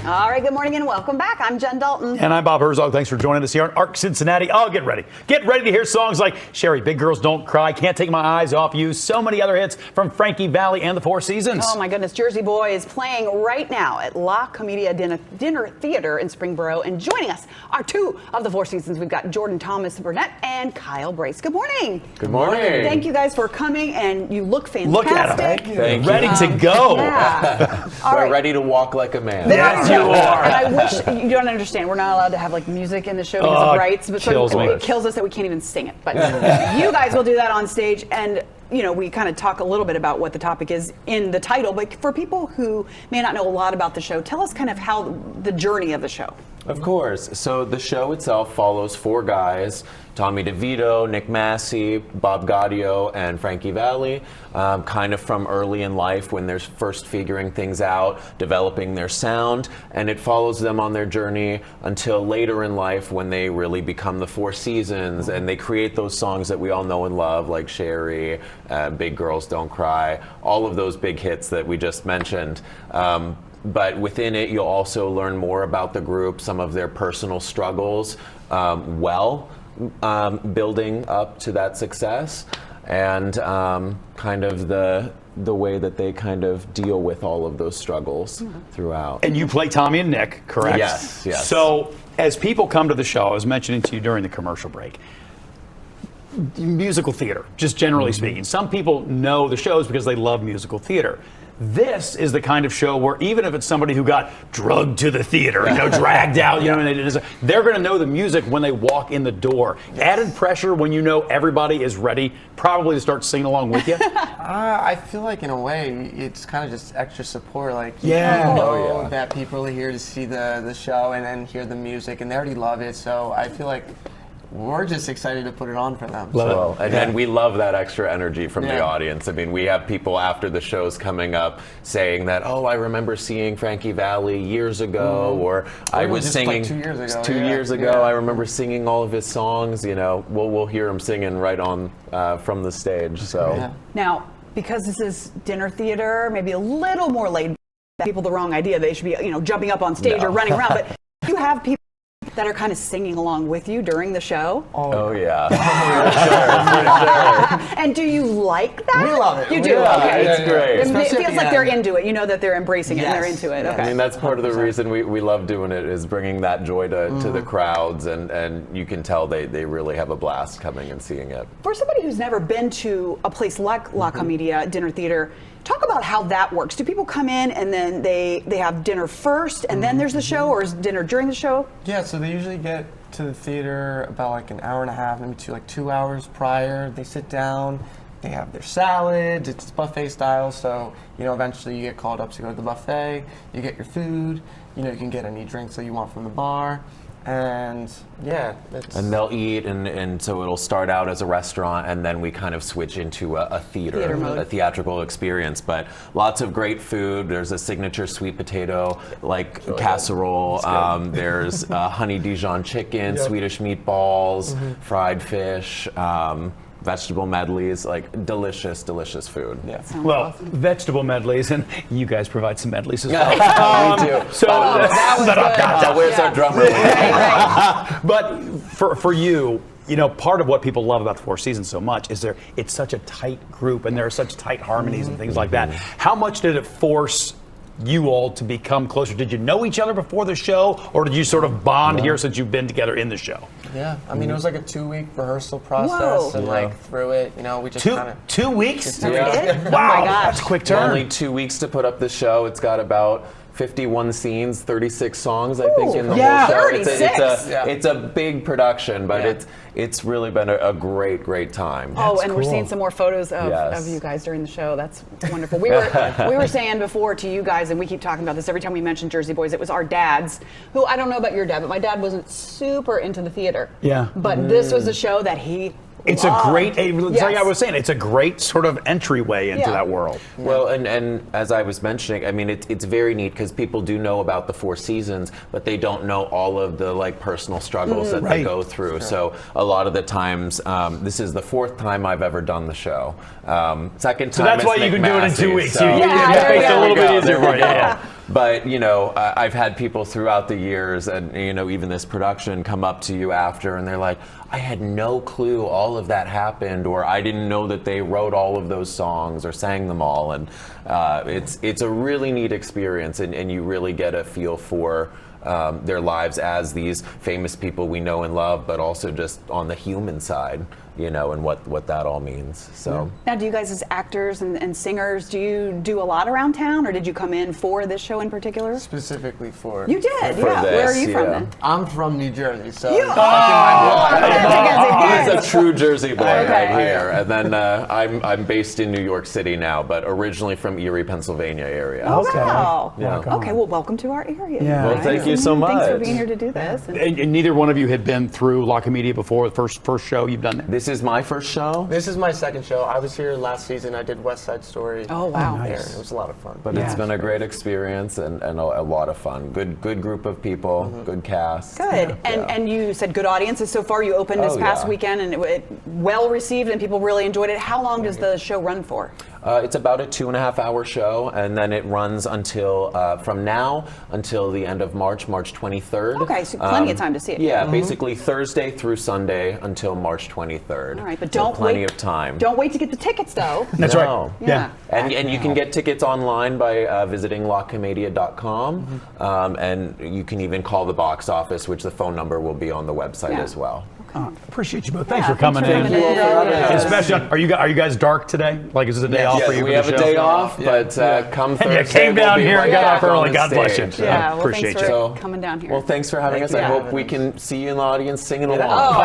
All right, good morning and welcome back. I'm Jen Dalton. And I'm Bob Herzog. Thanks for joining us here on ARC Cincinnati. Oh, get ready. Get ready to hear songs like Sherry, Big Girls Don't Cry, Can't Take My Eyes Off You, so many other hits from Frankie Valli and the Four Seasons. Oh, my goodness. Jersey Boy is playing right now at La Comedia Dinner Theater in Springboro. And joining us are two of the Four Seasons. We've got Jordan Thomas Burnett and Kyle Brace. Good morning. Good morning. Thank you guys for coming, and you look fantastic. Look at them. Thank you. Ready to go. Yeah. All We're right. ready to walk like a man. Yes, you are. And I wish you don't understand. We're not allowed to have like music in the show because of rights, but it kills us that we can't even sing it. But you guys will do that on stage, and we kind of talk a little bit about what the topic is in the title. But for people who may not know a lot about the show, tell us kind of how the journey of the show. Of course. So the show itself follows four guys: Tommy DeVito, Nick Massi, Bob Gaudio, and Frankie Valli, kind of from early in life when they're first figuring things out, developing their sound, and it follows them on their journey until later in life when they really become the Four Seasons, and they create those songs that we all know and love, like Sherry, Big Girls Don't Cry, all of those big hits that we just mentioned. But within it, you'll also learn more about the group, some of their personal struggles, building up to that success, and kind of the way that they kind of deal with all of those struggles throughout. And you play Tommy and Nick, correct? Yes, yes. So as people come to the show, I was mentioning to you during the commercial break, musical theater, just generally speaking. Some people know the shows because they love musical theater. This is the kind of show where even if it's somebody who got drugged to the theater, dragged out, and they're going to know the music when they walk in the door. Added pressure when you know everybody is ready, probably to start singing along with you. I feel like in a way it's kind of just extra support. Like you Yeah. know that people are here to see the show and hear the music, and they already love it. So I feel like we're just excited to put it on for them. And we love that extra energy from the audience. I mean, we have people after the shows coming up saying that, oh, I remember seeing Frankie Valli years ago, or I was singing like 2 years ago. Two years ago, I remember singing all of his songs. We'll hear him singing right on from the stage. So Now, because this is dinner theater, maybe a little more laid back, people the wrong idea they should be jumping up on stage or running around, but you have people that are kind of singing along with you during the show. Oh yeah. For sure. And do you like that? We love it. You do? Okay. It's great. It feels like they're into it. You know that they're embracing it and they're into it. Okay. I mean, that's part of the reason we love doing it, is bringing that joy to the crowds, and you can tell they really have a blast coming and seeing it. For somebody who's never been to a place like La Comedia Dinner Theater, talk about how that works. Do people come in and then they have dinner first and then there's the show, or is dinner during the show? Yeah, so they usually get to the theater about like an hour and a half, maybe 2 hours prior. They sit down, they have their salads, it's buffet style, so eventually you get called up to go to the buffet, you get your food, you can get any drinks that you want from the bar. And and they'll eat, and so it'll start out as a restaurant, and then we kind of switch into a theater mode, a theatrical experience. But lots of great food. There's a signature sweet potato casserole. There's honey Dijon chicken, Swedish meatballs, fried fish. Vegetable medleys, like delicious food. Yeah. Well, vegetable medleys, and you guys provide some medleys as well. We do. So where's our drummer? But for you, part of what people love about the Four Seasons so much is it's such a tight group, and there are such tight harmonies and things like that. How much did it force you all to become closer? Did you know each other before the show, or did you sort of bond here since you've been together in the show? Yeah, I mean, it was like a 2-week rehearsal process, and through it, we just kind of 2 weeks. Wow, that's a quick turn. Only 2 weeks to put up the show. It's got about 51 scenes, 36 songs, I think, in the whole show. 36. It's a big production, but it's really been a great time. We're seeing some more photos of you guys during the show. That's wonderful. We were saying before to you guys, and we keep talking about this every time we mention Jersey Boys, it was our dads, who, I don't know about your dad, but my dad wasn't super into the theater. Yeah. But this was a show that he It's a great, like I was saying, it's a great sort of entryway into that world. Well, and as I was mentioning, I mean, it's very neat because people do know about the Four Seasons, but they don't know all of the personal struggles that they go through. Sure. So a lot of the times, this is the 4th time I've ever done the show. Second time. So that's why you can do it in 2 weeks. So It makes it a little bit easier for you. But I've had people throughout the years, and even this production, come up to you after, and they're like, I had no clue all of that happened, or I didn't know that they wrote all of those songs or sang them all. And it's a really neat experience, and you really get a feel for their lives as these famous people we know and love, but also just on the human side, and what that all means. So now, do you guys as actors and singers, do you do a lot around town, or did you come in for this show in particular? Specifically for You did, for yeah. this, Where are you from yeah. then? I'm from New Jersey, so You it's like in my blood. He's a true Jersey boy Okay. right here. And then I'm based in New York City now, but originally from Erie, Pennsylvania area. Oh, Okay. wow. Yeah. Okay, well, welcome to our area. Yeah. Well, thank you so Thanks for much. being here to do this. And neither one of you had been through La Comedia before, the first show you've done there? This is my first show. This is my second show. I was here last season. I did West Side Story. Oh, wow. There. It was a lot of fun. But it's been a great experience and a lot of fun. Good group of people, good cast. Good. And you said good audiences so far. You opened this Oh, past yeah. weekend, and it well received, and people really enjoyed it. How long does the show run for? It's about a 2.5-hour show, and then it runs until from now until the end of March 23rd. Okay, so plenty of time to see it. Yeah, basically Thursday through Sunday until March 23rd. All right, but So don't plenty wait. of time. Don't wait to get the tickets, though. That's No. right. Yeah. And you can get tickets online by visiting lacomedia.com, and you can even call the box office, which the phone number will be on the website Yeah. as well. Appreciate you both. Thanks Yeah, for coming thanks in. for coming in. Yeah. Especially, are you guys dark today? Like, is this a day off Yeah, for you? we for have the a show? day off, but come And Thursday, you came down we'll be here and right got up back on early. the God bless you. stage. Yeah, well, Appreciate thanks you. for coming down here. Well, thanks for having us. Thank I you. hope we can see you in the audience singing along. Oh,